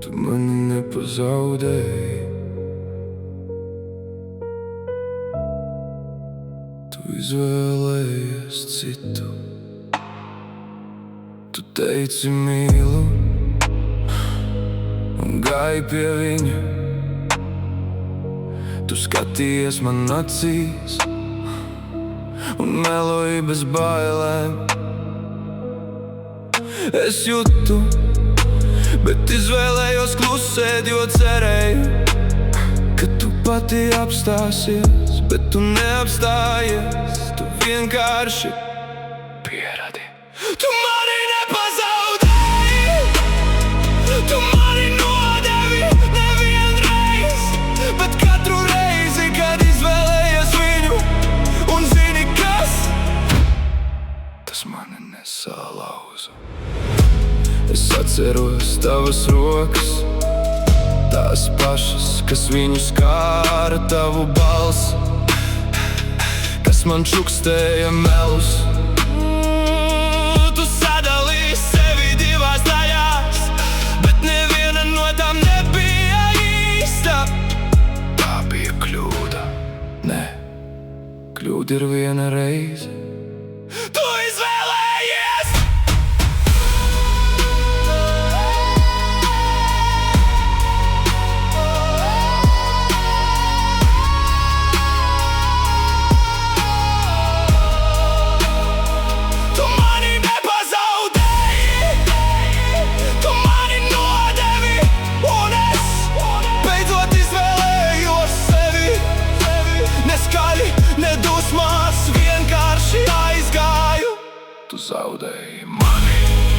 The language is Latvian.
Tu mani nepazaudēji, tu izvēlējies citu. Tu teici mīlu un gāji pie viņa. Tu skatījies man acīs un meloji bez bailēm. Es jūtu, bet izvēlējos klusēt, jo cerēju, ka tu pati apstāsies, bet tu neapstājies. Tu vienkārši pieradi. Tu mani nepazaudēji, tu mani nodevi nevienreiz, bet katru reizi, kad izvēlējies viņu. Un zini kas? Tas mani nesalauza. Es atceros tavas rokas, tās pašas, kas viņu skāra, tavu balsi, kas man čukstēja melus. Tu sadalīji sevi divās daļās, bet neviena no tām nebija īsta. Tā bija kļūda. Nē, kļūda ir viena reize. Tu izvēlējies! Tu zaudēji mani.